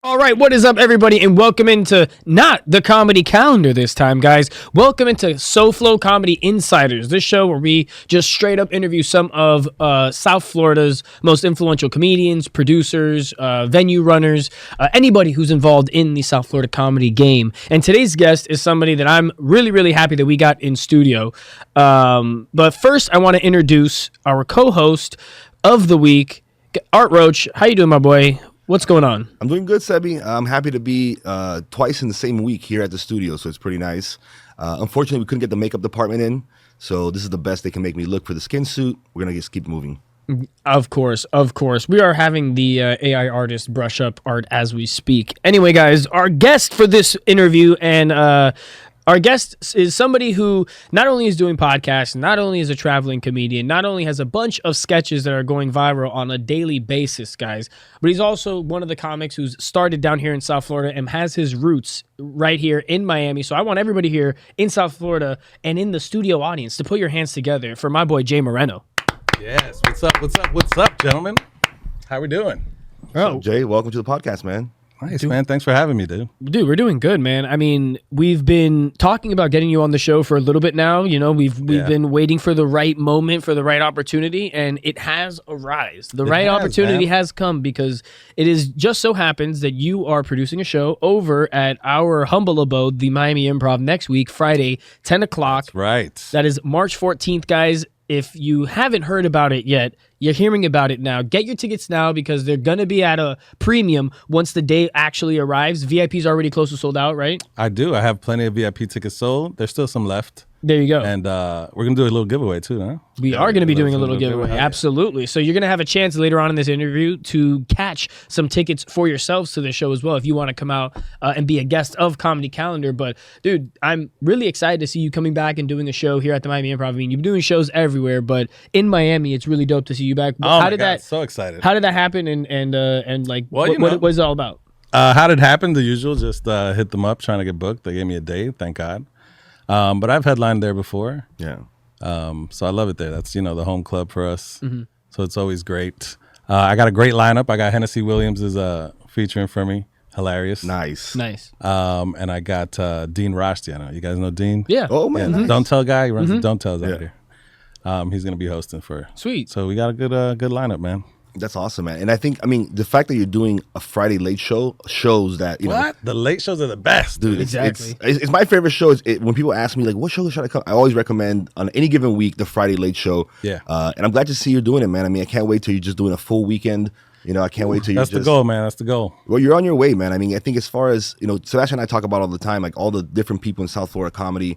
All right, what is up, everybody, and welcome into not the comedy calendar this time, guys. Welcome into SoFlo Comedy Insiders, this show where we just straight up interview some of South Florida's most influential comedians, producers, venue runners, anybody who's involved in the South Florida comedy game. And today's guest is somebody that I'm really, really happy that we got in studio. But first, I want to introduce our co-host of the week, Art Roach. How you doing, my boy? What's going on? I'm doing good, Sebi. I'm happy to be twice in the same week here at the studio, so it's pretty nice. Unfortunately, we couldn't get the makeup department in, so this is the best they can make me look for the skin suit. We're going to just keep moving. Of course. We are having the AI artist brush up art as we speak. Anyway, guys, our guest for this interview and our guest is somebody who not only is doing podcasts, not only is a traveling comedian, not only has a bunch of sketches that are going viral on a daily basis, guys, but he's also one of the comics who's started down here in South Florida and has his roots right here in Miami. So I want everybody here in South Florida and in the studio audience to put your hands together for my boy, Jay Moreno. Yes. What's up, gentlemen? How we doing? So, Jay, welcome to the podcast, man. Nice, man. Thanks for having me, dude. Dude, we're doing good, man. I mean, we've been talking about getting you on the show for a little bit now. You know, we've been waiting for the right moment, for the right opportunity, and it has arisen. The right opportunity has come because it is just so happens that you are producing a show over at our humble abode, the Miami Improv, next week, Friday, 10 o'clock. That's right. That is March 14th, guys. If you haven't heard about it yet, you're hearing about it now. Get your tickets now because they're going to be at a premium once the day actually arrives. VIP's already close to sold out, right? I do. I have plenty of VIP tickets sold. There's still some left. There you go. And we're going to do a little giveaway too, huh? We are going to be doing a little giveaway. Absolutely. So you're going to have a chance later on in this interview to catch some tickets for yourselves to the show as well if you want to come out and be a guest of Comedy Calendar. But, dude, I'm really excited to see you coming back and doing a show here at the Miami Improv. I mean, you've been doing shows everywhere, but in Miami, it's really dope to see you back. Oh, my God. So excited. How did that happen and like, well, what was it all about? How did it happen? The usual, just hit them up trying to get booked. They gave me a day, thank God. But I've headlined there before. Yeah. So I love it there. That's, the home club for us. Mm-hmm. So it's always great. I got a great lineup. I got Hennessy Williams is featuring for me. Hilarious. Nice. And I got Dean Roshtiano. You guys know Dean? Yeah. Oh, man. Yeah, Nice. Don't Tell guy. He runs the Don't Tells out here. He's going to be hosting for. Sweet. So we got a good lineup, man. That's awesome, man. And I think, the fact that you're doing a Friday late show shows that, What? The late shows are the best, dude. Exactly. It's my favorite show. When people ask me, like, what show should I come? I always recommend on any given week, the Friday late show. Yeah. And I'm glad to see you're doing it, man. I can't wait till you're just doing a full weekend. I can't wait till you're That's the goal, man. That's the goal. Well, you're on your way, man. I think as far as, Sebastian and I talk about all the time, like all the different people in South Florida comedy,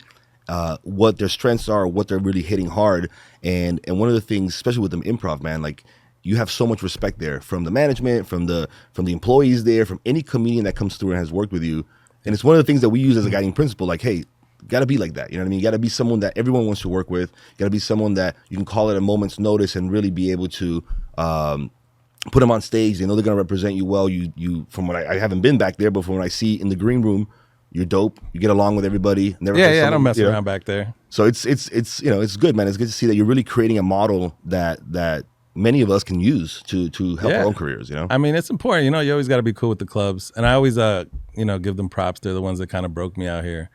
what their strengths are, what they're really hitting hard. And one of the things, especially with them improv, man, like you have so much respect there from the management, from the employees there, from any comedian that comes through and has worked with you. And it's one of the things that we use as a guiding principle, like, hey, got to be like that. You know what I mean? You got to be someone that everyone wants to work with. You got to be someone that you can call at a moment's notice and really be able to put them on stage. They know they're going to represent you well. You from what I haven't been back there, but from what I see in the green room, you're dope. You get along with everybody. I don't mess around back there. So it's it's good, man. It's good to see that you're really creating a model that many of us can use to help our own careers. It's important. You always got to be cool with the clubs, and I always give them props. They're the ones that kind of broke me out here.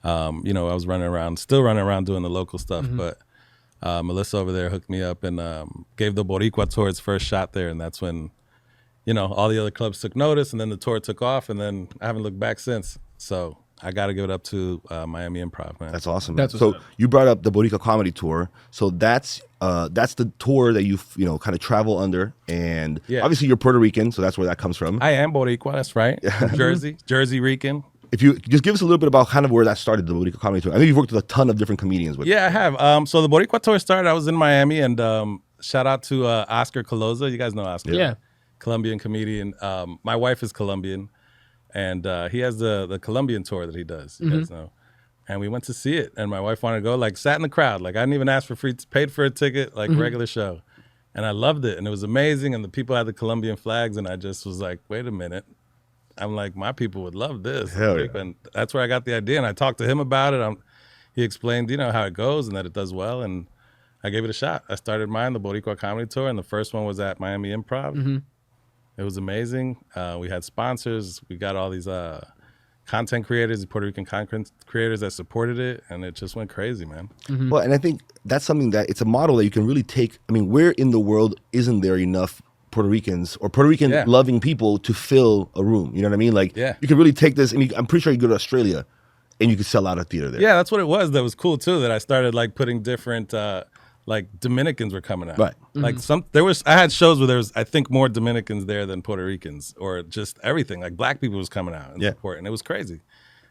I was still running around doing the local stuff, but Melissa over there hooked me up and gave the Boricua tour its first shot there, and that's when all the other clubs took notice, and then the tour took off, and then I haven't looked back since. So I got to give it up to Miami Improv, man. That's awesome, man. So you brought up the Boricua Comedy Tour. So that's the tour that you kind of travel under, and obviously you're Puerto Rican, so that's where that comes from. I am Boricua, that's right. Jersey Rican. If you just give us a little bit about kind of where that started, the Boricua Comedy Tour. I know you've worked with a ton of different comedians with. Yeah, I have. So the Boricua Tour started, I was in Miami, and shout out to Oscar Coloza. You guys know Oscar. Yeah. Colombian comedian. My wife is Colombian, and he has the Colombian tour that he does. You guys know. And we went to see it, and my wife wanted to go, like, sat in the crowd. Like, I didn't even ask for free, paid for a ticket, like, regular show. And I loved it, and it was amazing, and the people had the Colombian flags, and I just was like, wait a minute. I'm like, my people would love this. Hell yeah. And that's where I got the idea, and I talked to him about it. He explained, how it goes and that it does well, and I gave it a shot. I started mine, the Boricua Comedy Tour, and the first one was at Miami Improv. It was amazing. We had sponsors. We got all these content creators, Puerto Rican content creators that supported it, and it just went crazy, man. Well, and I think that's something that it's a model that you can really take. I mean, where in the world isn't there enough Puerto Ricans or Puerto Rican loving people to fill a room? You know what I mean? Like, you can really take this. I mean, I'm pretty sure you go to Australia and you could sell out a theater there. Yeah, that's what it was. That was cool too. That I started like putting different, like Dominicans were coming out. Right. Like I had shows where there was, I think, more Dominicans there than Puerto Ricans, or just everything. Like black people was coming out and support, and it was crazy.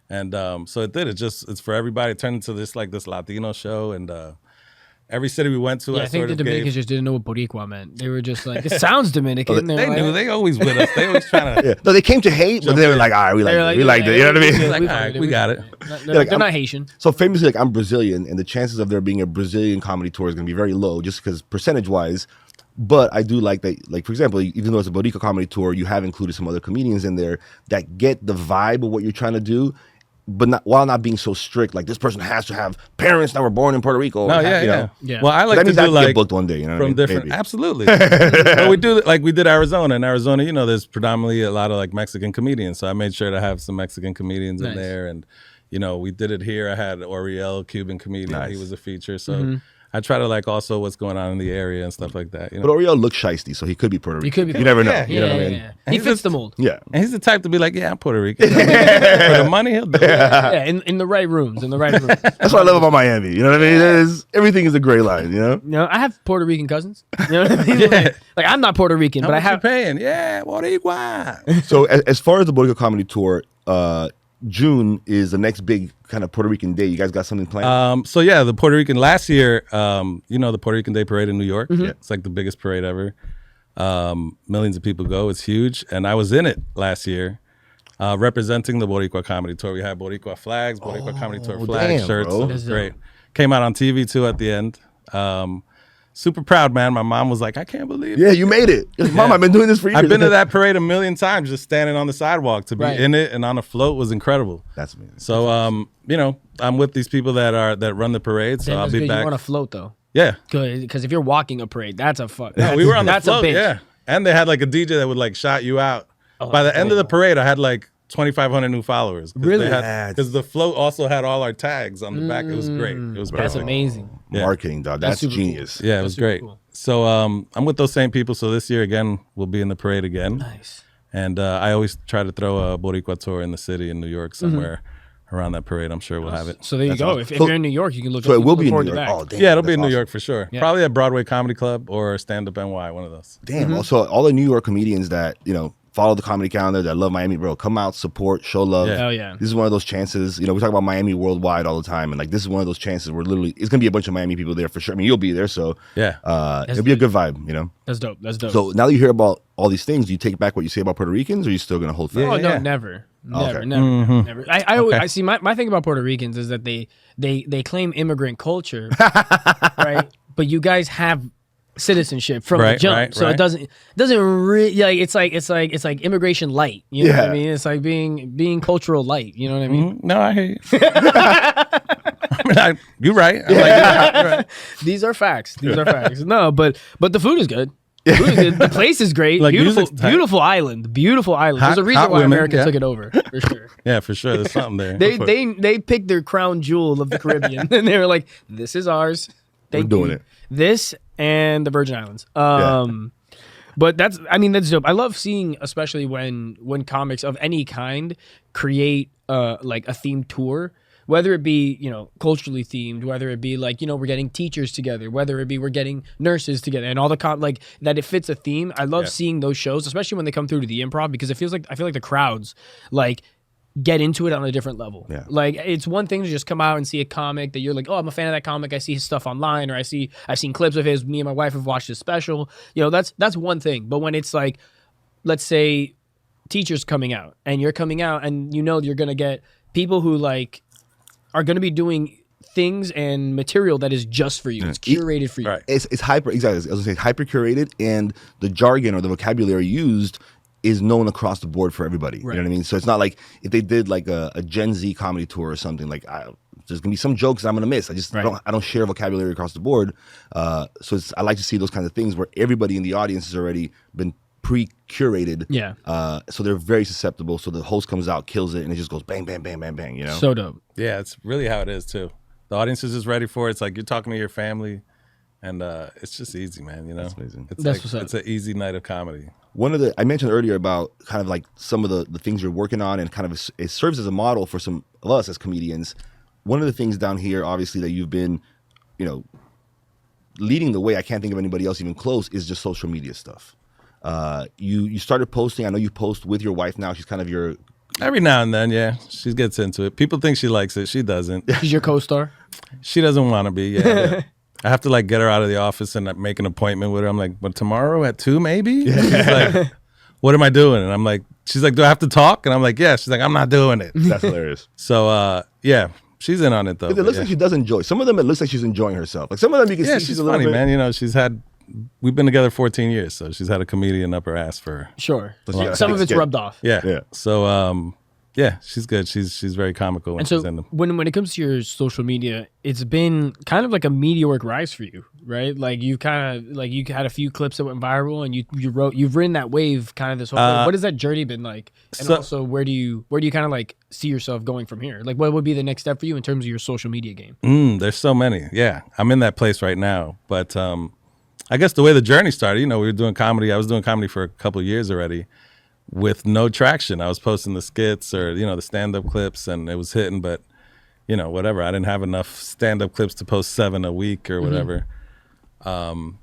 And so it did. It's for everybody. It turned into this Latino show, and every city we went to, Yeah, I think the Dominicans just didn't know what Boricua meant. They were just like, it sounds Dominican. They knew. They always with us. They always trying to. No, they came to hate, but they were like, all right, we like it. You know what I mean? Like, all right, we got it. They're not Haitian. So famously, like, I'm Brazilian, and the chances of there being a Brazilian comedy tour is going to be very low, just because percentage-wise. But I do like that, like, for example, even though it's a Boricua comedy tour, you have included some other comedians in there that get the vibe of what you're trying to do, but while not being so strict. Like, this person has to have parents that were born in Puerto Rico. No, yeah. Well, I like that to means do like get booked one day, you know, from what I mean? different. Maybe. Absolutely. But we do like we did Arizona. In Arizona, you know, there's predominantly a lot of like Mexican comedians, so I made sure to have some Mexican comedians in there, and you know, we did it here. I had Oriel, Cuban comedian. Nice. He was a feature, so. I try to like also what's going on in the area and stuff like that. You know? But Oriel looks shiesty, so he could be Puerto Rican. He could be. You never know. Yeah, you know what I mean? He fits the mold. Yeah. And he's the type to be like, yeah, I'm Puerto Rican. For the money, he'll do it. Yeah, in the right rooms, That's what I love about Miami. You know what I mean? Everything is a gray line, you know? You know, I have Puerto Rican cousins. You know what I mean? Like, I'm not Puerto Rican, How but I much you have. paying? Yeah, Boricua. So as far as the Boricua Comedy Tour, June is the next big kind of Puerto Rican day. You guys got something planned? So yeah, the Puerto Rican last year, you know, the Puerto Rican Day Parade in New York. Yeah. It's like the biggest parade ever. Millions of people go. It's huge. And I was in it last year, representing the Boricua Comedy Tour. We had Boricua flags, Boricua Comedy Tour flags, damn, shirts. bro. It was great. Came out on TV too at the end. Super proud, man. My mom was like, I can't believe it. Yeah, you made it. Mom, I've been doing this for years. I've been to that parade a million times, just standing on the sidewalk. To be in it and on a float was incredible. That's amazing. So, you know, I'm with these people that run the parade. So I'll be good. back. You want to float though? Yeah. Good, because if you're walking a parade, that's a fuck. No, we were on the that's float, a bitch. yeah. And they had like a DJ that would like shout you out. By the end of the parade, I had like 2,500 new followers. Really? Because the float also had all our tags on the back. It was great. It was That's perfect. amazing. Marketing, dog. That's super genius. Yeah, it was great. cool. So I'm with those same people. So this year again, we'll be in the parade again. Nice. And I always try to throw a Boricua tour in the city in New York somewhere around that parade. I'm sure we'll have it. So there you go. If So- you're in New York, you can look. So it will be in forward New to York. that. Oh, damn. Yeah, it'll be that's in New awesome. York for sure. Yeah. Probably at Broadway Comedy Club or Stand Up NY, one of those. Damn. Also, all the New York comedians that, you know, follow the comedy calendar, that love Miami, bro, come out, support, show love. Yeah. Hell yeah. This is one of those chances. You know, we talk about Miami worldwide all the time, and like this is one of those chances where literally it's gonna be a bunch of Miami people there for sure. I mean, you'll be there, so Yeah. it'll be a good vibe, you know. That's dope. That's dope. So now that you hear about all these things, do you take back what you say about Puerto Ricans, or are you still gonna hold fast? oh no, yeah. never, Okay. never. I see. My thing about Puerto Ricans is that they claim immigrant culture, right? But you guys have citizenship from the Right, jump, right, so right. it doesn't really like it's like immigration light. You know what I Yeah. mean? It's like being cultural light. You know what I mean? No, I hear you. I mean, you're right. I'm like, you're right. These are facts. These are facts. No, but the food is good. The food is good. The place is great. Like, beautiful, music's tight. beautiful island. Beautiful island. Hot- There's a reason hot why women, America yeah. took it over for sure. Yeah, for sure. There's something there. They picked their crown jewel of the Caribbean, and they were like, "This is ours. Thank doing you." it. This and the Virgin Islands. But that's dope. I love seeing, especially when comics of any kind create like a themed tour, whether it be, you know, culturally themed, whether it be like, you know, we're getting teachers together, whether it be we're getting nurses together, and all the like that it fits a theme. I love seeing those shows, especially when they come through to the Improv, because I feel like the crowds like get into it on a different level. Yeah. Like, it's one thing to just come out and see a comic that you're like, oh, I'm a fan of that comic. I see his stuff online, or I've seen clips of his. Me and my wife have watched his special. You know, that's one thing. But when it's like, let's say, teachers coming out, and you're coming out, and you know you're gonna get people who like are gonna be doing things and material that is just for you. It's curated for you. Right. It's hyper, exactly. I was gonna say hyper curated, and the jargon or the vocabulary used is known across the board for everybody. You know what I mean? So it's not like if they did like a Gen Z comedy tour or something, like there's gonna be some jokes that I'm gonna miss. I don't share vocabulary across the board. So I like to see those kinds of things where everybody in the audience has already been pre-curated. Yeah. So they're very susceptible. So the host comes out, kills it, and it just goes bang, bang, bang, bang, bang. You know. So dope. Yeah, it's really how it is too. The audience is just ready for it. It's like you're talking to your family, and it's just easy, man. You know, That's amazing. It's That's like, what's up. it's an easy night of comedy. I mentioned earlier about kind of like some of the things you're working on, and kind of it serves as a model for some of us as comedians. One of the things down here, obviously, that you've been, leading the way. I can't think of anybody else even close. Is just social media stuff. You started posting. I know you post with your wife now. She's kind of your. Every now and then, yeah, she gets into it. People think she likes it. She doesn't. She's your co-star. She doesn't want to be. Yeah. I have to like get her out of the office and make an appointment with her. I'm like, but tomorrow at 2 maybe? She's like, what am I doing? And I'm like, she's like, do I have to talk? And I'm like, yeah. She's like, I'm not doing it. That's hilarious. So yeah, she's in on it though. It looks like she does enjoy. Some of them, it looks like she's enjoying herself. Like some of them, you can see she's a little funny, bit. man. You know, we've been together 14 years, so she's had a comedian up her ass for. Sure. Yeah, Some of it's good. rubbed off. Yeah. So yeah, she's good. She's very comical when And so she's in them. when it comes to your social media, it's been kind of like a meteoric rise for you, right? Like you kind of you had a few clips that went viral, and you've ridden that wave kind of this whole. What has that journey been like? And also, where do you kind of like see yourself going from here? Like, what would be the next step for you in terms of your social media game? There's so many. Yeah, I'm in that place right now. But I guess the way the journey started, we were doing comedy. I was doing comedy for a couple of years already, with no traction. I was posting the skits or the stand-up clips, and it was hitting, but whatever. I didn't have enough stand-up clips to post 7 a week or whatever. And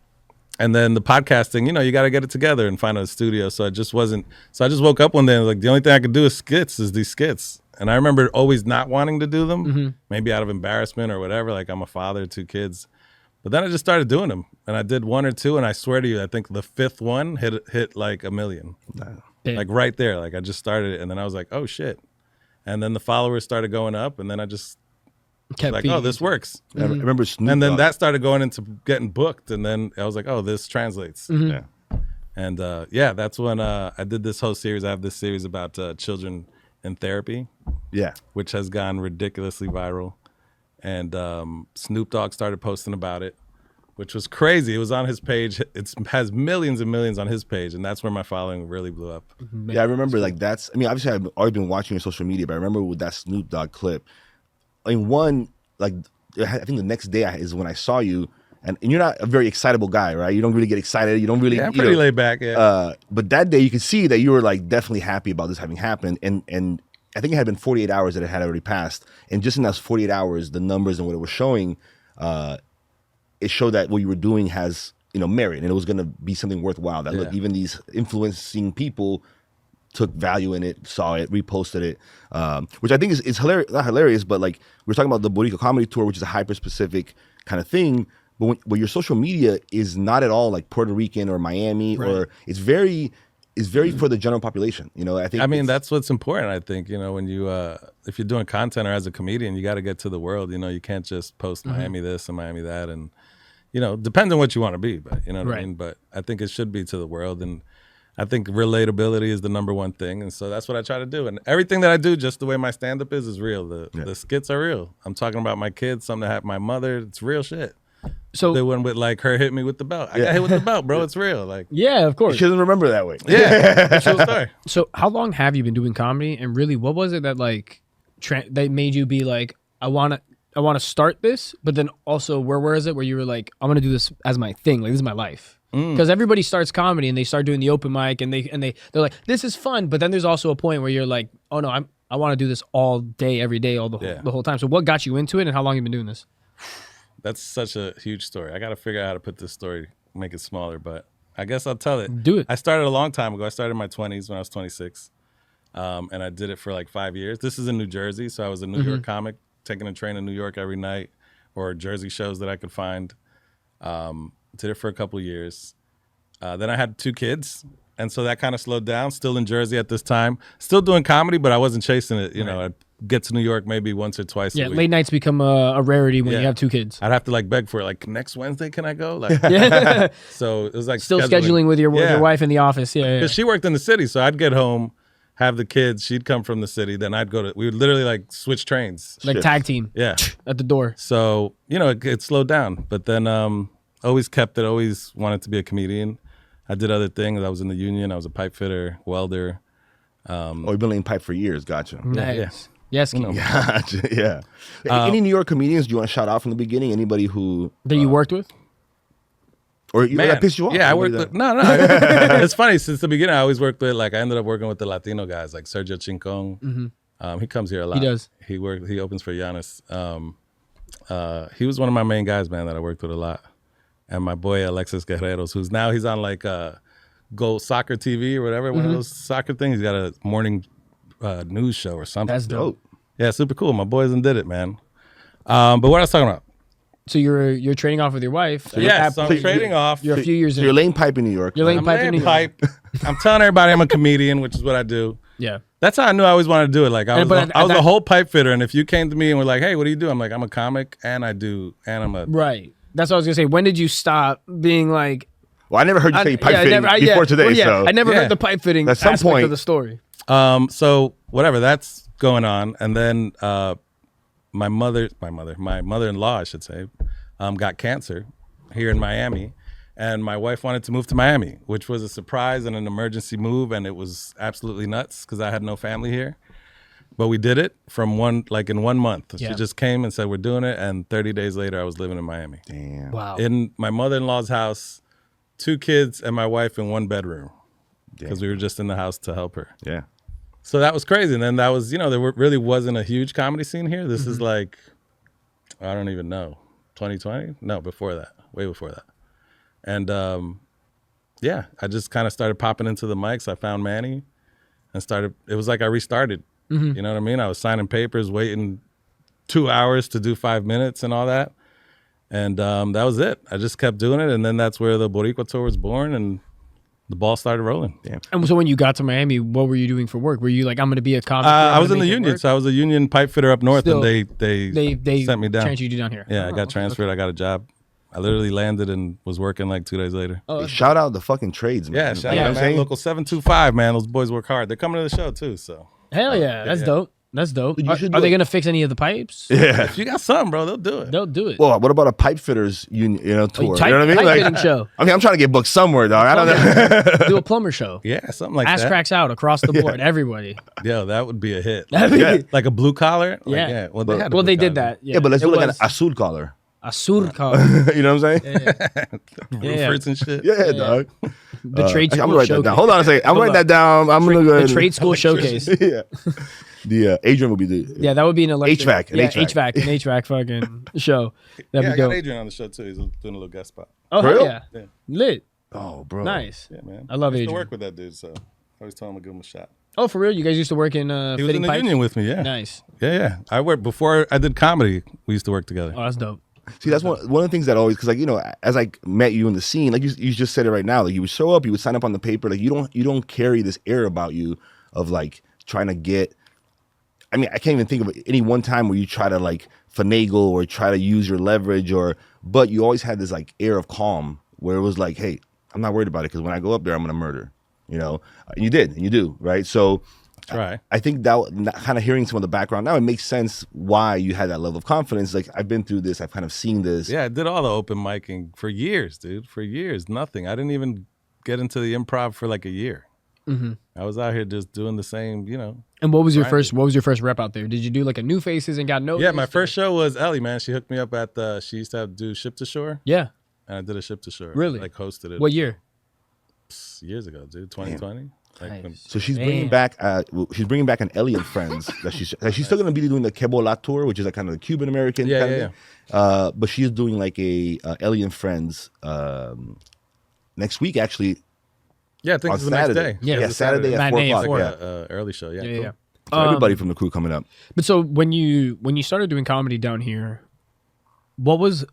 then the podcasting, you got to get it together and find a studio. So I just woke up one day and was like, the only thing I could do is these skits. And I remember always not wanting to do them, maybe out of embarrassment or whatever. Like, I'm a father, 2 kids. But then I just started doing them, and I did 1 or 2, and I swear to you, I think the 5th one hit like 1 million. Like right there, like I just started it, and then I was like, oh shit. And then the followers started going up, and then I just Kept like, feeding oh, this works. I remember Snoop And then Dogg. that started going into getting booked, and then I was like, oh, this translates. Yeah. And that's when I did this whole series. I have this series about children in therapy, Yeah. which has gone ridiculously viral. And Snoop Dogg started posting about it, which was crazy. It was on his page. It has millions and millions on his page, and that's where my following really blew up. Yeah, I remember obviously I've always been watching your social media, but I remember with that Snoop Dogg clip, I think the next day is when I saw you, and you're not a very excitable guy, right? You don't really get excited. You don't really. Yeah, I'm pretty laid back. Yeah. But that day you could see that you were like definitely happy about this having happened, and I think it had been 48 hours that it had already passed, and just in those 48 hours, the numbers and what it was showing, it showed that what you were doing has merit, and it was going to be something worthwhile. That look, even these influencing people took value in it, saw it, reposted it, which I think is hilarious. Not hilarious, but like we're talking about the Boricua comedy tour, which is a hyper specific kind of thing. But when your social media is not at all like Puerto Rican or Miami, or it's very for the general population. I mean that's what's important. I think when you if you're doing content or as a comedian, you got to get to the world. You can't just post Miami this and Miami that, and depends on what you want to be, but what I mean. But I think it should be to the world, and I think relatability is the number one thing, and so that's what I try to do. And everything that I do, just the way my stand-up is real. The skits are real. I'm talking about my kids, something that happened to my mother. It's real shit. So the one with like her hit me with the belt. I got hit with the belt, bro. It's real. Like yeah, of course. She doesn't remember that way. Yeah, true story. So how long have you been doing comedy, and really, what was it that like that made you be like, I want to start this, but then also where is it where you were like, I'm gonna do this as my thing, like this is my life. Because everybody starts comedy and they start doing the open mic, and they're like, this is fun, but then there's also a point where you're like, oh no, I want to do this all day, every day, the whole time. So what got you into it, and how long have you been doing this? That's such a huge story. I got to figure out how to put this story, make it smaller, but I guess I'll tell it. Do it. I started a long time ago. I started in my 20s when I was 26, and I did it for like 5 years. This is in New Jersey, so I was a New York comic, taking a train in New York every night, or Jersey shows that I could find. Did it for a couple years. Then I had 2 kids, and so that kind of slowed down. Still in Jersey at this time. Still doing comedy, but I wasn't chasing it. I'd get to New York maybe once or twice a week. Late nights become a rarity when you have 2 kids. I'd have to like beg for it. Like, next Wednesday, can I go? Like, So it was like still scheduling with your wife in the office. Yeah, because she worked in the city, so I'd get home, have the kids. She'd come from the city. Then I'd go to. We would literally like switch trains. Like tag team. Yeah. At the door. So it slowed down, but then always kept it. Always wanted to be a comedian. I did other things. I was in the union. I was a pipe fitter, welder. You've been laying pipe for years. Gotcha. Nice. Yes, Keith. Gotcha. Yeah. Any New York comedians do you want to shout out from the beginning? Anybody who that you worked with? Or that pissed you off? Yeah, I worked with, no. It's funny, since the beginning, I always worked with, like, I ended up working with the Latino guys, like Sergio Chincon. He comes here a lot. He does. He opens for Giannis. He was one of my main guys, man, that I worked with a lot. And my boy Alexis Guerreros, he's on like Go Soccer TV or whatever, one of those soccer things. He's got a morning news show or something. That's dope. Yeah, super cool. My boys did it, man. But what I was talking about? So you're trading off with your wife. So I'm trading off. You're a few years in. You're laying pipe in New York. You're laying pipe in New York. I'm telling everybody I'm a comedian, which is what I do. Yeah. That's how I knew I always wanted to do it. Like I was a whole pipe fitter, and if you came to me and were like, "Hey, what do you do?" I'm like, "I'm a comic, and I'm a..." Right. That's what I was gonna say. When did you stop being like? Well, I never heard you say pipe fitting before today. Well, so I never heard the pipe fitting at some aspect point of the story. So whatever, that's going on, and then my mother-in-law, I should say, got cancer here in Miami, and my wife wanted to move to Miami, which was a surprise and an emergency move, and it was absolutely nuts because I had no family here. But we did it in 1 month. Yeah. She just came and said, "We're doing it," and 30 days later, I was living in Miami. Damn. Wow. In my mother-in-law's house, 2 kids and my wife in 1 bedroom because we were just in the house to help her. Yeah. So that was crazy. And then that was, really wasn't a huge comedy scene here. This is like, I don't even know, 2020? No, before that, way before that. And I just kind of started popping into the mics. I found Manny and it was like I restarted. You know what I mean? I was signing papers, waiting 2 hours to do 5 minutes and all that. And that was it. I just kept doing it. And then that's where the Boricua tour was born and the ball started rolling. Damn. And so when you got to Miami, what were you doing for work? Were you like, I'm going to be a comic? I was in the union. So I was a union pipe fitter up north. Still, and they sent me down. Transferred you down here. Yeah, I got transferred. Okay. I got a job. I literally landed and was working like 2 days later. Hey, shout out the fucking trades, man. Yeah, shout out, man. Local 725, man. Those boys work hard. They're coming to the show too. So hell yeah, that's dope. That's dope. You should are they gonna fix any of the pipes? Yeah. If you got something, bro, they'll do it. They'll do it. Well, what about a pipe fitters union, tour? You know what I mean? Pipe fitting show. I mean, I'm trying to get booked somewhere, dog. I don't know. Do a plumber show. Yeah, something like Ass that. cracks out across the board. Everybody. Yo, that would be a hit. Yeah. Like a blue collar. Yeah. Well, they had a Well, blue they did collar. that. Yeah, but let's it do like an was azul collar. Azul collar. You know what I'm saying? Roofers and shit. Yeah, dog. The trade school I'm gonna write that showcase. down. Hold on a second. I'm writing that down. I'm gonna go ahead. The trade school showcase. Yeah. The Adrian will be the Yeah, that would be an electric. HVAC, an Yeah, HVAC. An HVAC fucking show. That'd Yeah, I be got dope. Adrian on the show too. He's doing a little guest spot. Oh, For hell real? yeah. Yeah. Lit. Oh, bro. Nice. Yeah, man. I love I used to Adrian. work with that dude, so I always tell him to give him a shot. Oh, for real? You guys used to work in He was fitting in the pipes? union with me, yeah. Nice. Yeah. I worked before I did comedy. We used to work together. Oh, that's dope. See, that's one of the things that always, because as I met you in the scene, like you just said it right now, like you would show up, you would sign up on the paper, like you don't carry this air about you of like trying to get. I mean, I can't even think of any one time where you try to like finagle or try to use your leverage, but you always had this like air of calm where it was like, hey, I'm not worried about it because when I go up there, I'm gonna murder. And you did, and you do, right? So. Right. I think that kind of hearing some of the background now, it makes sense why you had that level of confidence. Like, I've been through this. I've kind of seen this. Yeah, I did all the open micing for years, dude. For years, nothing. I didn't even get into the improv for like a year. Mm-hmm. I was out here just doing the same, And what was your grinding. first rep out there? Did you do like a New Faces and got noticed? Yeah, my first show was Ellie, man. She hooked me up she used to have to do Ship to Shore. Yeah. And I did a Ship to Shore. Really? Like hosted it. What year? Years ago, dude. 2020. Like when, So she's bringing back an Ellie and Friends that she's still gonna be doing the Kebola tour, which is like kind of the Cuban American kind of thing. But she's doing like a Ellie and Friends next week actually. yeah, I think On it's the next Saturday. day. Yeah, Yeah, it's Saturday at Matinee 4 at o'clock. 4. Yeah. Early show. Yeah, Yeah, cool. yeah. So everybody from the crew coming up. But so when you started doing comedy down here, what was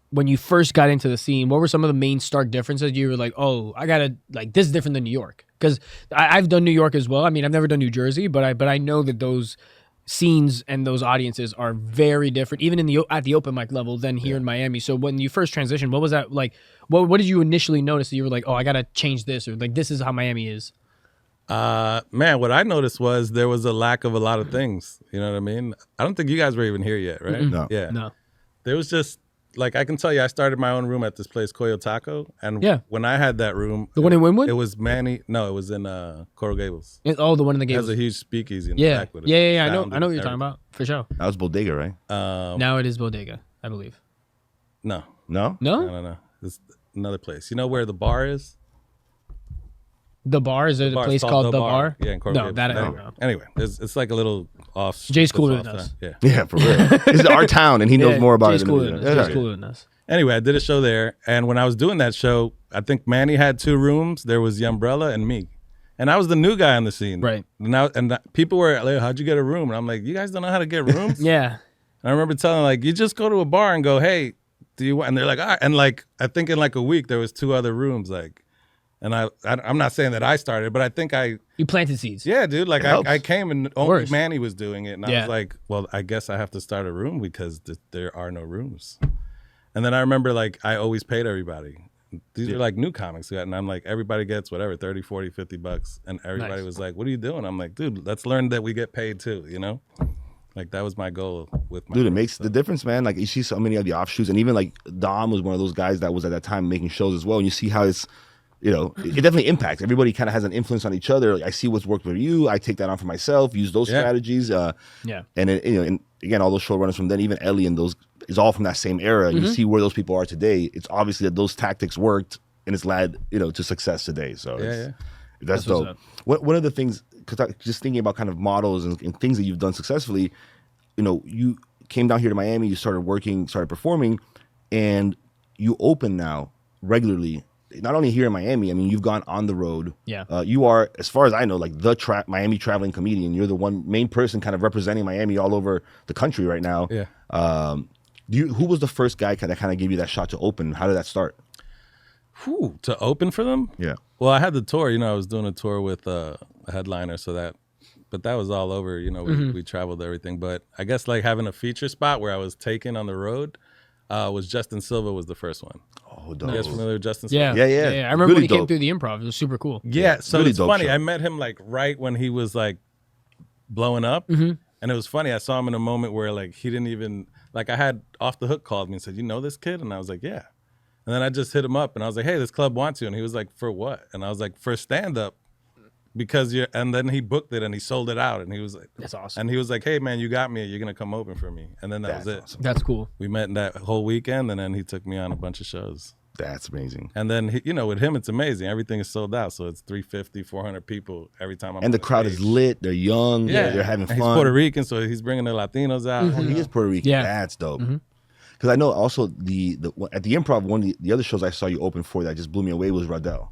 when you first got into the scene? What were some of the main stark differences? You were like, oh, I gotta like this is different than New York because I've done New York as well. I mean, I've never done New Jersey, but I know that those scenes and those audiences are very different, even at the open mic level than here in Miami. So when you first transitioned, what was that like? What did you initially notice that you were like, oh, I gotta change this, or like this is how Miami is? Man, what I noticed was there was a lack of a lot of things. You know what I mean? I don't think you guys were even here yet, right? No. Yeah. No. There was just like I can tell you, I started my own room at this place, Coyo Taco, and when I had that room, the one in Wynwood, it was Manny. No, it was in Coral Gables. the one in the Gables. It has a huge speakeasy in the back with yeah. I know what you're talking about for sure. That was Bodega, right? Now it is Bodega, I believe. No. It's another place. You know where the bar is? The bar is there a place called the bar? Yeah, in Coral Gables. That I don't know. Anyway, it's like a little off. Jay's cooler than us. Yeah, for real. This is our town, and he knows more about Jay's it cooler than Jay's cooler than us. Anyway, I did a show there, and when I was doing that show, I think Manny had 2 rooms. There was the Umbrella and me, and I was the new guy on the scene. Right. And people were like, "How'd you get a room?" And I'm like, "You guys don't know how to get rooms." Yeah. And I remember telling like, "You just go to a bar and go, hey, do you want?" And they're like, "All right." And like, I think in like a week there was 2 other rooms like. And I'm not saying that I started, but I think you planted seeds. Yeah, dude. Like I came and only Manny was doing it, and I was like, well, I guess I have to start a room because there are no rooms. And then I remember like I always paid everybody. These are like new comics, and I'm like, everybody gets whatever, 30, 40, $50, and everybody was like, what are you doing? I'm like, dude, let's learn that we get paid too, you know? Like that was my goal with my dude. It makes the difference, man. Like you see so many of the offshoots, and even like Dom was one of those guys that was at that time making shows as well. And you see how it's. You know, it definitely impacts. Everybody kind of has an influence on each other. Like, I see what's worked for you. I take that on for myself. Use those strategies. And it, and again, all those showrunners from then, even Ellie and those, is all from that same era. You see where those people are today. It's obviously that those tactics worked, and it's led to success today. So that's dope. One of the things, because just thinking about kind of models and things that you've done successfully, you came down here to Miami. You started working, started performing, and you open now regularly. Not only here in Miami, I mean, you've gone on the road. Yeah. You are, as far as I know, like the Miami traveling comedian. You're the main person kind of representing Miami all over the country right now. Yeah. Who was the first guy that kind of gave you that shot to open? How did that start? To open for them? Yeah. Well, I had the tour. I was doing a tour with a headliner, but that was all over. We traveled everything. But I guess like having a feature spot where I was taken on the road was Justin Silva was the first one. Oh, dope. You guys familiar with Justin Silva? Yeah. I remember when he came through the Improv. It was super cool. Yeah, so really it's funny. Show. I met him like right when he was like blowing up. And it was funny. I saw him in a moment where like he didn't even, like I had Off the Hook called me and said, you know this kid? And I was like, yeah. And then I just hit him up and I was like, hey, this club wants you. And he was like, for what? And I was like, for stand-up. Because and then he booked it and he sold it out and he was like, that's awesome. And he was like, hey man, you got me. You're gonna come open for me. And then that was it. Awesome. That's cool. We met that whole weekend and then he took me on a bunch of shows. That's amazing. And then with him, it's amazing. Everything is sold out, so it's 350, 400 people every time. And the crowd is lit. They're young. They're having fun. He's Puerto Rican, so he's bringing the Latinos out. He is Puerto Rican. Yeah, that's dope. Because I know also at the Improv, one of the other shows I saw you open for that just blew me away was Rodel.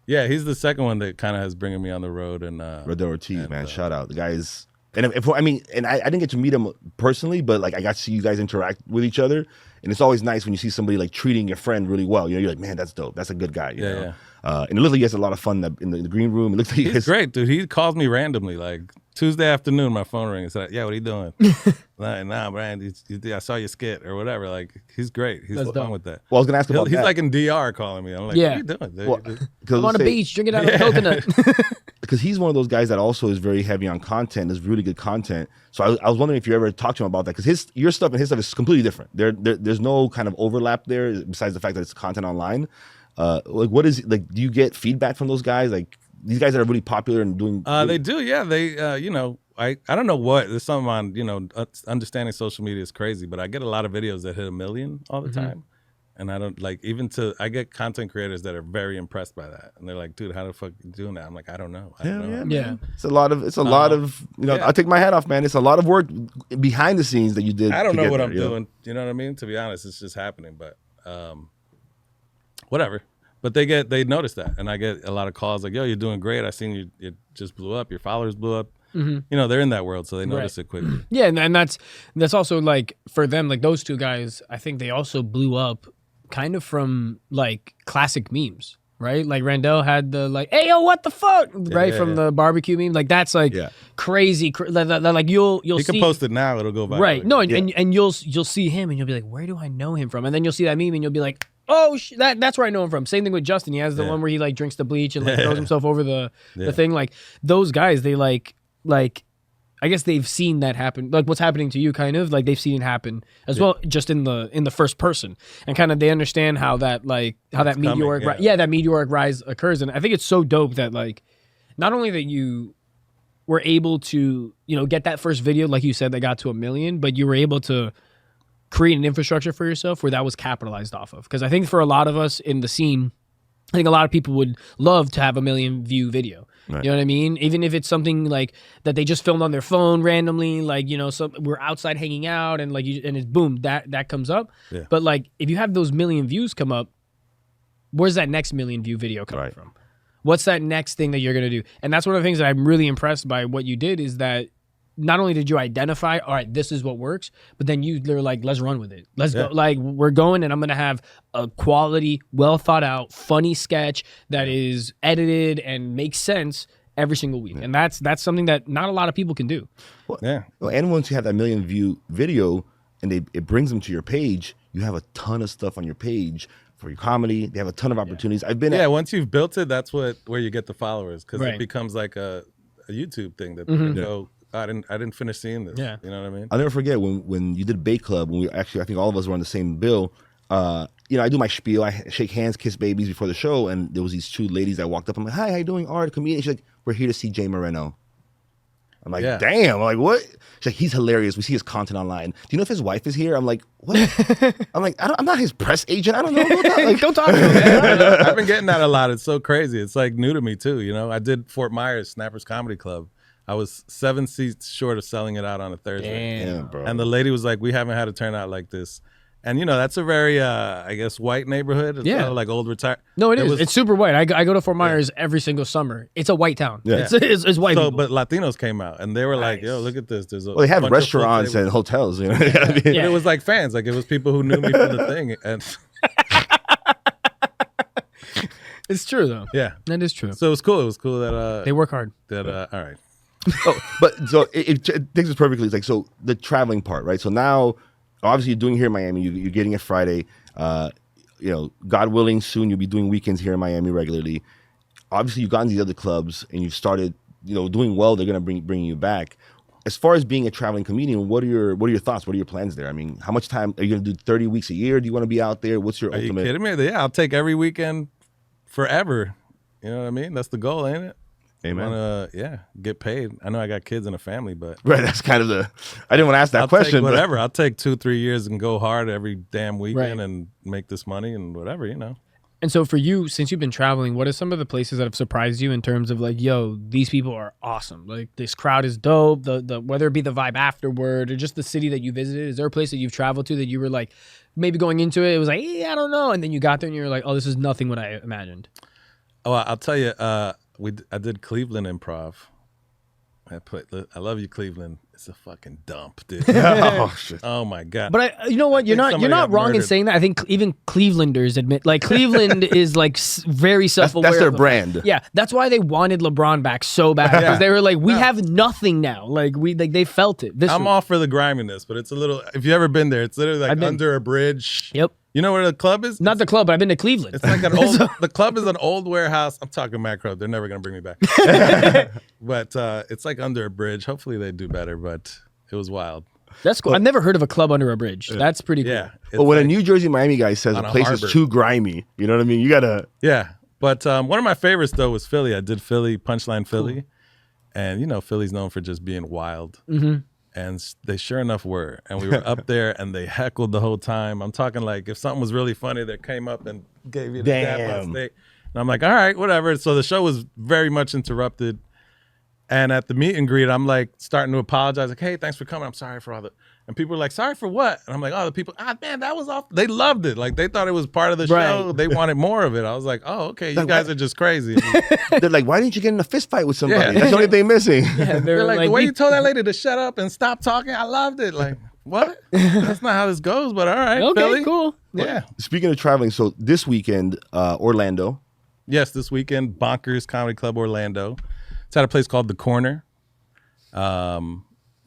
Yeah, he's the second one that kind of has bringing me on the road. And Rodel Ortiz, man, shout out. The guy is, and I didn't get to meet him personally, but like I got to see you guys interact with each other, and it's always nice when you see somebody like treating your friend really well. You're like, man, that's dope. That's a good guy. You know? And it looks like he has a lot of fun in the green room. It looks like he's great, dude. He calls me randomly, like Tuesday afternoon. My phone rings. Like, yeah, what are you doing? Like, nah, Brian, I saw your skit or whatever. Like, he's great. He's fun with that. Well, I was gonna ask about he's that. like in DR calling me. I'm like, what are you doing? Well, I'm on a beach drinking out of a coconut. Because he's one of those guys that also is very heavy on content. Is really good content. So I was wondering if you ever talked to him about that, because your stuff and his stuff is completely different. There's no kind of overlap there besides the fact that it's content online. Like, what is like? Do you get feedback from those guys? Like these guys that are really popular and doing. They do, yeah. They, I don't know what. There's something on, understanding social media is crazy, but I get a lot of videos that hit 1 million all the time. And I don't like I get content creators that are very impressed by that. And they're like, dude, how the fuck you doing that? I'm like, I don't know. Yeah. It's a lot of, I'll take my hat off, man. It's a lot of work behind the scenes that you did. I don't know what I'm doing. You know what I mean? To be honest, it's just happening, but whatever. But they notice that. And I get a lot of calls like, yo, you're doing great. I seen you just blew up. Your followers blew up. They're in that world, so they notice it quickly. Yeah, and that's also like for them, like those two guys, I think they also blew up kind of from like classic memes, right? Like Randall had the like, hey yo, what the fuck, right? From the barbecue meme, like that's like crazy. Like you'll he see, can post it now, it'll go viral. Right? No, and you'll see him, and you'll be like, where do I know him from? And then you'll see that meme, and you'll be like, oh, that's where I know him from. Same thing with Justin. He has the one where he like drinks the bleach and like throws himself over the thing. Like those guys, they like I guess they've seen that happen, like what's happening to you, kind of like they've seen it happen as well, just in the first person, and kind of they understand how that that meteoric that meteoric rise occurs, and I think it's so dope that like not only that you were able to get that first video, like you said, that got to 1 million, but you were able to create an infrastructure for yourself where that was capitalized off of. Because I think for a lot of us in the scene, I think a lot of people would love to have 1 million view video. Right. You know what I mean? Even if it's something like that they just filmed on their phone randomly, like, so we're outside hanging out and and it's boom, that comes up. Yeah. But like, if you have those 1 million views come up, where's that next 1 million view video coming from? What's that next thing that you're going to do? And that's one of the things that I'm really impressed by what you did is that not only did you identify, all right, this is what works, but then they're like, let's run with it. Let's go. Like, we're going, and I'm going to have a quality, well thought out, funny sketch that is edited and makes sense every single week. And that's something that not a lot of people can do. Well, and once you have that 1 million view video and it brings them to your page, you have a ton of stuff on your page for your comedy. They have a ton of opportunities. I've been once you've built it, that's where you get the followers, because it becomes like a YouTube thing that people go, I didn't finish seeing this. Yeah. You know what I mean? I'll never forget when you did Bake Club, when I think all of us were on the same bill. I do my spiel, I shake hands, kiss babies before the show, and there was these 2 ladies that walked up. I'm like, hi, how you doing? Art, comedian. She's like, we're here to see Jay Moreno. I'm like, damn. I'm like, what? She's like, he's hilarious. We see his content online. Do you know if his wife is here? I'm like, what? I'm like, I'm not his press agent. I don't know. Don't talk to him. I've been getting that a lot. It's so crazy. It's like new to me too. I did Fort Myers Snappers Comedy Club. I was 7 seats short of selling it out on a Thursday. Damn, bro. And the lady was like, we haven't had a turnout like this. And, that's a very, I guess, white neighborhood. It's like old retired. No, it is. It's super white. I go to Fort Myers every single summer. It's a white town. Yeah. It's white people. But Latinos came out, and they were like, yo, look at this. There's they have restaurants and hotels. But it was like fans. Like, it was people who knew me from the thing. And it's true, though. Yeah. That is true. So it was cool. It was cool that... they work hard. All right. But so it takes us perfectly. It's like, so the traveling part, right? So now, obviously, you're doing here in Miami. You're getting it Friday. God willing, soon you'll be doing weekends here in Miami regularly. Obviously, you've gotten these other clubs and you've started, doing well. They're gonna bring you back. As far as being a traveling comedian, what are your thoughts? What are your plans there? I mean, how much time are you gonna do? 30 weeks a year? Do you want to be out there? What's your ultimate? Are you kidding me? Yeah, I'll take every weekend forever. You know what I mean? That's the goal, ain't it? Amen. Get paid. I know I got kids and a family, but right, that's kind of I didn't want to ask that question. Take whatever. I'll take 2-3 years and go hard every damn weekend and make this money and whatever, And so for you, since you've been traveling, what are some of the places that have surprised you in terms of like, yo, these people are awesome. Like, this crowd is dope. The whether it be the vibe afterward or just the city that you visited. Is there a place that you've traveled to that you were like, maybe going into it was like, I don't know, and then you got there and you were like, oh, this is nothing what I imagined? Oh, I'll tell you. I did Cleveland Improv. I love you, Cleveland. It's a fucking dump, dude. Oh my god! But you know what? You're not wrong in saying that. I think even Clevelanders admit, like, Cleveland is like very self-aware. That's their brand. Yeah, that's why they wanted LeBron back so bad, because they were like, we have nothing now. Like, they felt it. I'm all for the griminess, but it's a little. If you ever been there, it's literally like under a bridge. Yep. You know where the club is? Not the club, but I've been to Cleveland. It's like an old. The club is an old warehouse. I'm talking macro. They're never gonna bring me back. But it's like under a bridge. Hopefully they do better. But it was wild. That's cool. I've never heard of a club under a bridge. That's pretty cool. Yeah. But when a New Jersey Miami guy says a place is too grimy, you know what I mean? You gotta. Yeah. But one of my favorites though was Philly. I did Philly, Punchline Philly, and Philly's known for just being wild. Mm-hmm. And they sure enough were. And we were up there and they heckled the whole time. I'm talking like if something was really funny, they came up and gave you the dap on stage. And I'm like, all right, whatever. So the show was very much interrupted. And at the meet and greet, I'm like starting to apologize. Like, hey, thanks for coming. I'm sorry for all the... And people are like, sorry for what? And I'm like, oh, the people, man, that was off. They loved it. Like, they thought it was part of the show. They wanted more of it. I was like, oh, okay, you guys are just crazy. They're like, why didn't you get in a fist fight with somebody? That's the only thing missing. Yeah, they're like, the way you told that lady to shut up and stop talking, I loved it. Like, what? That's not how this goes, but all right, okay, Philly. Cool. Yeah. Speaking of traveling, so this weekend, Orlando. Yes, this weekend, Bonkers Comedy Club Orlando. It's at a place called The Corner.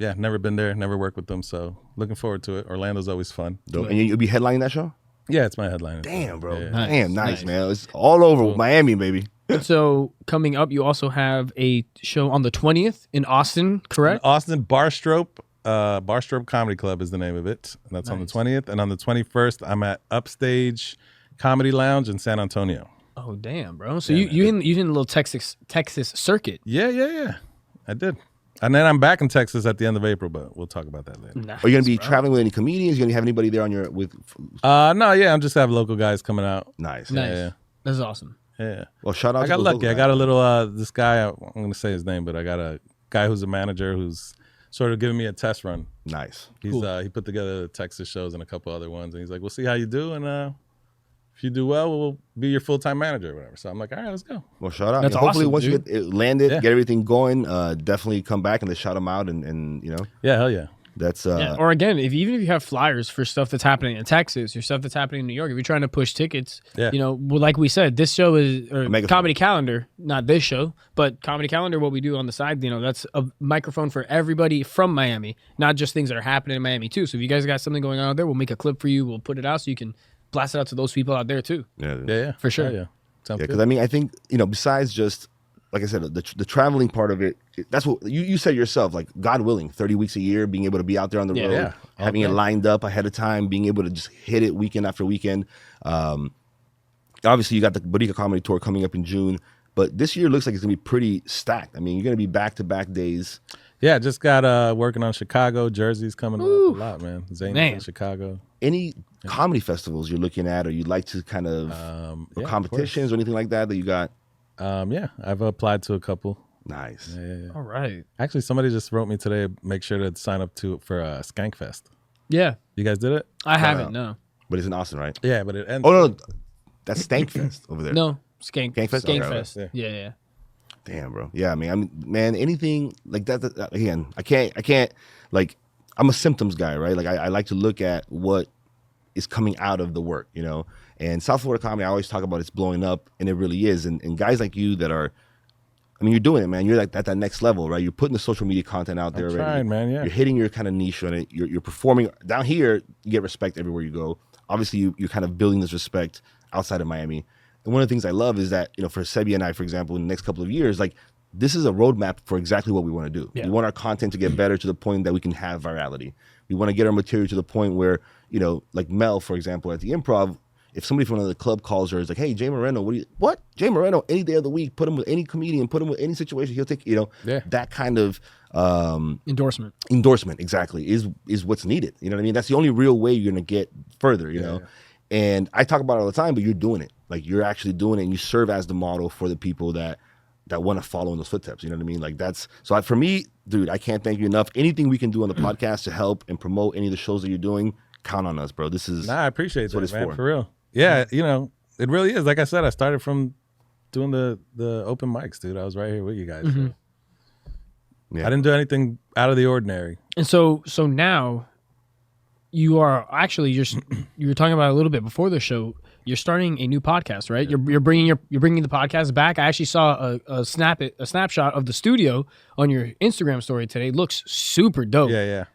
Yeah, never been there, never worked with them, so looking forward to it. Orlando's always fun. Dope. And you'll be headlining that show? Yeah, it's my headline. Damn, bro. Yeah. Nice, man. It's all over Miami, baby. And so coming up, you also have a show on the 20th in Austin, correct? Austin Barstrop Comedy Club is the name of it. And that's on the 20th. And on the 21st, I'm at Upstage Comedy Lounge in San Antonio. Oh, damn, bro. So you in a little Texas circuit. Yeah. I did. And then I'm back in Texas at the end of April, but we'll talk about that later. Nice, Are you going to be traveling with any comedians? You going to have anybody there on your with? No, yeah, I'm just have local guys coming out. Nice. Yeah. That's awesome. Yeah. Well, shout out. I got lucky. I got a little this guy. I'm going to say his name, but I got a guy who's a manager who's sort of giving me a test run. Nice. He's he put together the Texas shows and a couple other ones, and he's like, "We'll see how you do, and if you do well, we'll be your full-time manager or whatever." So I'm like, "All right, let's go." Well, shout out. That's Hopefully, awesome, once dude. you get it landed, get everything going, definitely come back and let's shout them out, and you know, Yeah, hell yeah. that's Or again, even if you have flyers for stuff that's happening in Texas or stuff that's happening in New York, if you're trying to push tickets, well, like we said, this show is Comedy Calendar, not this show, but Comedy Calendar. What we do on the side, that's a microphone for everybody from Miami, not just things that are happening in Miami too. So if you guys got something going on out there, we'll make a clip for you. We'll put it out so you can blast it out to those people out there too. Yeah, for sure. Yeah, sounds because good. I mean, I think besides just like I said, the traveling part of it, that's what you said yourself. Like, God willing, 30 weeks a year, being able to be out there on the road, having it lined up ahead of time, being able to just hit it weekend after weekend. Obviously, you got the Boricua Comedy Tour coming up in June, but this year looks like it's gonna be pretty stacked. I mean, you're gonna be back-to-back days. Yeah, just got working on Chicago. Jersey's coming up a lot, man. Zane's in Chicago. Any comedy festivals you're looking at, or you'd like to kind of or competitions or anything like that you got? Yeah, I've applied to a couple. Nice. Yeah. All right. Actually, somebody just wrote me today. Make sure to sign up for Skankfest. Yeah. You guys did it? I haven't. No. But it's in Austin, right? Yeah, but it ends. Oh no, that's Stankfest over there. No. Skankfest. Skankfest? Yeah. Damn, bro. Yeah, I mean, man, anything like that again, I can't, like, I'm a symptoms guy, right? Like, I like to look at what is coming out of the work, and South Florida comedy, I always talk about it's blowing up, and it really is. And guys like you that are, I mean, you're doing it, man. You're like at that next level, right? You're putting the social media content out there I'm already. trying, man, yeah. You're hitting your kind of niche on it. You're performing. Down here, you get respect everywhere you go. Obviously, you're kind of building this respect outside of Miami. And one of the things I love is that, for Sebi and I, for example, in the next couple of years, like, this is a roadmap for exactly what we want to do. Yeah. We want our content to get better to the point that we can have virality. We want to get our material to the point where, like Mel, for example, at the Improv, if somebody from another club calls her, is like, "Hey, Jay Moreno, what? Jay Moreno, any day of the week, put him with any comedian, put him with any situation, he'll take, that kind of Endorsement, exactly, is what's needed. You know what I mean? That's the only real way you're going to get further, you know? And I talk about it all the time, but you're doing it. Like, you're actually doing it, and you serve as the model for the people that want to follow in those footsteps. You know what I mean? Like, that's so for me, dude, I can't thank you enough. Anything we can do on the podcast to help and promote any of the shows that you're doing, count on us, bro. This is I appreciate that, what it's man, for real. Yeah, it really is. Like I said, I started from doing the open mics, dude. I was right here with you guys. Mm-hmm. So. Yeah. I didn't do anything out of the ordinary. And so now you are actually you were talking about it a little bit before the show. You're starting a new podcast, right? You're bringing the podcast back. I actually saw a snapshot of the studio on your Instagram story today. It looks super dope. Yeah.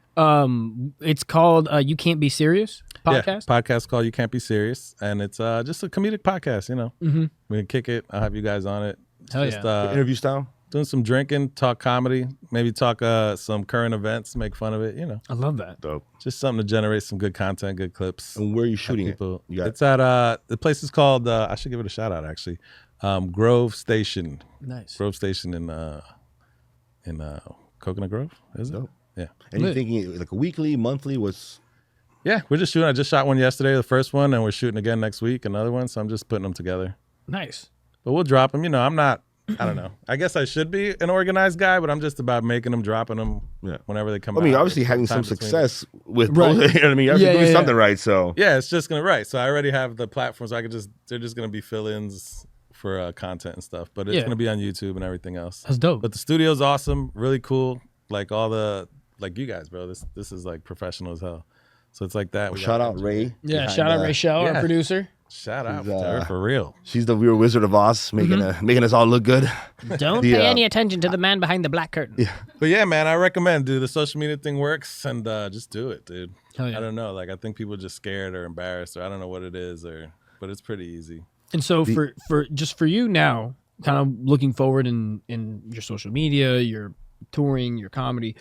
It's called You Can't Be Serious podcast. Yeah, podcast called You Can't Be Serious, and it's just a comedic podcast. Mm-hmm. We can kick it. I'll have you guys on it. Hell just, yeah. Interview style. Doing some drinking, talk comedy, maybe talk some current events, make fun of it. I love that. Dope. Just something to generate some good content, good clips. And where are you shooting people, it? It's at the place is called. I should give it a shout out actually. Grove Station. Nice. Grove Station in Coconut Grove. Is it? Dope. Yeah. And you're thinking like a weekly, monthly? Yeah, we're just shooting. I just shot one yesterday, the first one, and we're shooting again next week, another one. So I'm just putting them together. Nice. But we'll drop them. I'm not. I don't know. I guess I should be an organized guy, but I'm just about making them, dropping them whenever they come out. I mean, obviously having some success with right. both, you know what I mean? You're doing something right, so. Yeah, it's just right. So I already have the platforms. They're just going to be fill-ins for content and stuff, but it's going to be on YouTube and everything else. That's dope. But the studio's awesome, really cool. Like like you guys, bro. This is like professional as hell. So it's like that. Well, shout out Ray. Yeah, shout out Rachel, our producer. Shout out to her for real. She's the real Wizard of Oz, making us all look good. Don't pay any attention to the man behind the black curtain. Yeah. But yeah, man, I recommend, dude. The social media thing works, and just do it, dude. Hell yeah. I don't know. Like, I think people are just scared or embarrassed, or I don't know what it is, but it's pretty easy. And so for you now, kind of looking forward in your social media, your touring, your comedy,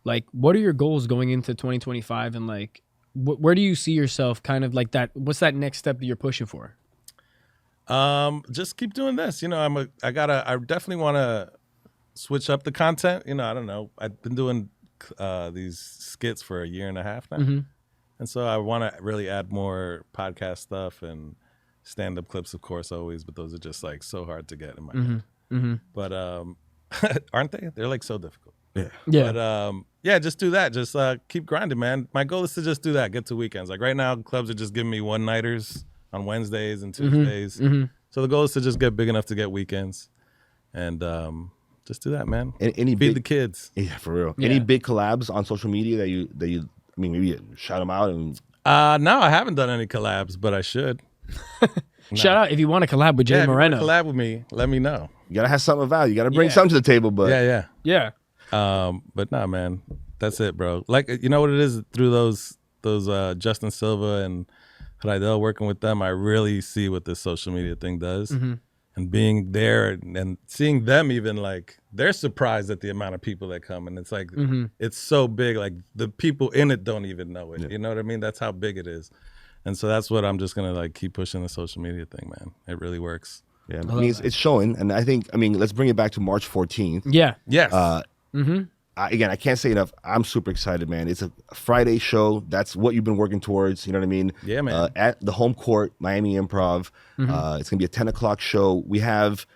like what are your goals going into 2025, and like where do you see yourself kind of like that? What's that next step that you're pushing for? Just keep doing this. You know, I definitely want to switch up the content. You know, I don't know. I've been doing these skits for a year and a half now. Mm-hmm. And so I want to really add more podcast stuff and stand-up clips, of course, always. But those are just like so hard to get in my head. Mm-hmm. But aren't they? They're like so difficult. Yeah. Yeah. But yeah, just do that. Just keep grinding, man. My goal is to just do that. Get to weekends. Like right now, clubs are just giving me one-nighters on Wednesdays and Tuesdays. Mm-hmm. So the goal is to just get big enough to get weekends, and just do that, man. Any Feed the kids. Yeah, for real. Yeah. Any big collabs on social media that you? I mean, maybe shout them out and. No, I haven't done any collabs, but I should. Shout out if you want to collab with Jay If you Moreno. wanna collab with me, let me know. You gotta have something of value. You gotta bring Yeah. something to the table. But Yeah. Yeah. But nah, man, that's it, bro. Like, you know what it is through those Justin Silva and Rodel, working with them, I really see what this social media thing does. Mm-hmm. And being there and seeing them, even like they're surprised at the amount of people that come, and it's like it's so big. Like the people in it don't even know it. Yeah. You know what I mean? That's how big it is. And so that's what I'm just gonna like keep pushing the social media thing, man. It really works. yeah, I mean, it's showing, and I think let's bring it back to March 14th. Yeah. Yes. Again, I can't say enough. I'm super excited, man. It's a Friday show. That's what you've been working towards. You know what I mean? Yeah, man. At the home court, Miami Improv. It's gonna be a 10 o'clock show. We have.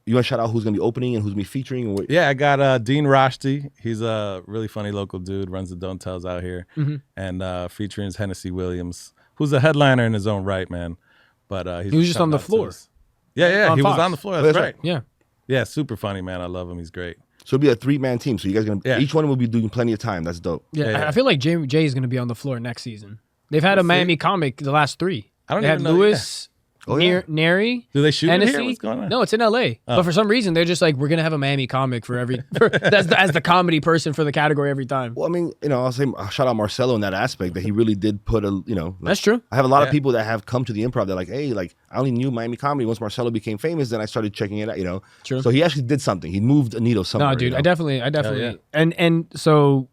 You want to shout out who's gonna be opening and who's gonna be featuring? Or Yeah, I got Dean Roshti. He's a really funny local dude, runs the Don't Tells out here. And featuring is Hennessy Williams, who's a headliner in his own right, man. But He was just on the coming out to floor. us. Yeah, On he Fox. was on the floor. That's That's right. right. Yeah. Yeah, super funny, man. I love him. He's great. so it'll be a 3-man team. So you guys Yeah. each one will be doing plenty of time. That's dope. Yeah. Yeah. I feel like Jay is going to be on the floor next season. They've had a see. Miami comic the last 3. I don't They had even know. Lewis, Oh, yeah. Neri, Do they shoot in Hennessy. here? What's going on? No, it's in LA. But for some reason, they're just like, we're going to have a Miami comic for every, as the comedy person for the category every time. Well, I mean, I'll say shout out Marcelo in that aspect that he really did put like, That's true. I have a lot of Yeah. people that have come to the Improv. They're like, hey, like I only knew Miami comedy once Marcelo became famous. Then I started checking it out. True. So he actually did something. He moved a needle somewhere. No, dude, I definitely, yeah. and so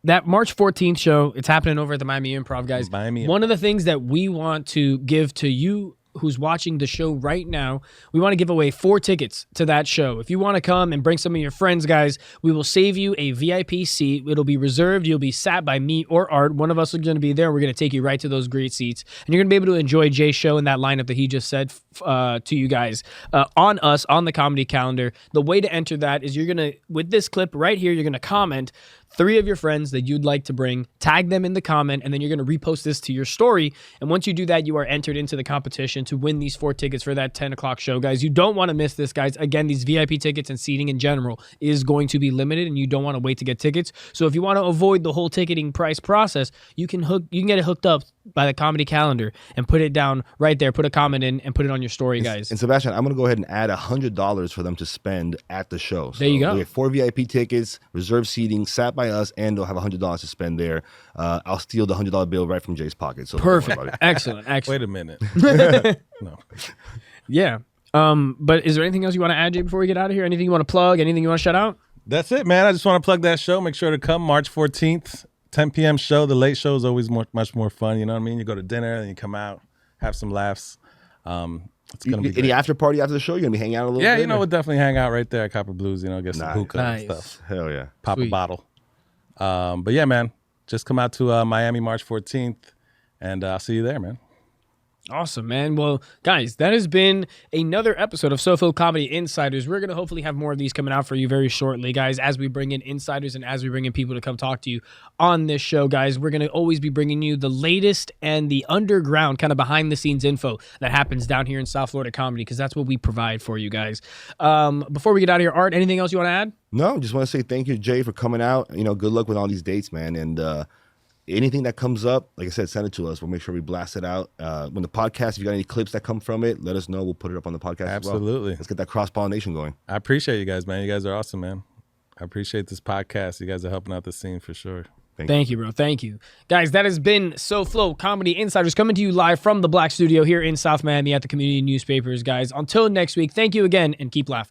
that March 14th show, it's happening over at the Miami Improv, guys. Miami One of the things that we want to give to you who's watching the show right now, we want to give away 4 tickets to that show. If you want to come and bring some of your friends, guys, we will save you a VIP seat. It'll be reserved. You'll be sat by me or Art. One of us is going to be there. We're going to take you right to those great seats. And you're going to be able to enjoy Jay's show and that lineup that he just said to you guys on us, on the comedy calendar. The way to enter that is you're going to, with this clip right here, you're going to comment 3 of your friends that you'd like to bring, tag them in the comment, and then you're going to repost this to your story. And once you do that, you are entered into the competition to win these 4 tickets for that 10 o'clock show, guys. You don't want to miss this, guys. Again, these VIP tickets and seating in general is going to be limited, and you don't want to wait to get tickets. So if you want to avoid the whole ticketing price process, you can get it hooked up by the comedy calendar and put it down right there. Put a comment in and put it on your story, guys. And Sebastian, I'm gonna go ahead and add $100 for them to spend at the show. So There you go. We have 4 VIP tickets, reserved seating, sat by us, and they'll have $100 to spend there. I'll steal the $100 bill right from Jay's pocket. So don't worry Perfect. about it. Excellent. Wait a minute. No. Yeah. But is there anything else you want to add, Jay, before we get out of here? Anything you want to plug? Anything you want to shout out? That's it, man. I just want to plug that show. Make sure to come March 14th, 10 p.m. show. The late show is always much more fun. You know what I mean? You go to dinner and you come out, have some laughs. It's gonna be Any great. after party after the show? You're gonna be hanging out a little Yeah, bit? we'll definitely hang out right there at Copper Blues. Get some Nice. hookah and Nice. stuff. Hell yeah. Pop Sweet. a bottle. But yeah, man, just come out to Miami March 14th, and I'll see you there, man. Awesome, man. Well, guys, that has been another episode of SoFlo Comedy Insiders. We're going to hopefully have more of these coming out for you very shortly, guys, as we bring in insiders and as we bring in people to come talk to you on this show, guys. We're going to always be bringing you the latest and the underground kind of behind-the-scenes info that happens down here in South Florida comedy, because that's what we provide for you guys. Before we get out of here, Art, anything else you want to add? No, just want to say thank you, Jay, for coming out. Good luck with all these dates, man. And anything that comes up, like I said, send it to us. We'll make sure we blast it out. When the podcast, if you got any clips that come from it, let us know. We'll put it up on the podcast as well. Absolutely. Let's get that cross-pollination going. I appreciate you guys, man. You guys are awesome, man. I appreciate this podcast. You guys are helping out the scene for sure. Thank you, bro. Thank you. Guys, that has been SoFlo Comedy Insiders coming to you live from the Black Studio here in South Miami at the Community Newspapers, guys. Until next week, thank you again and keep laughing.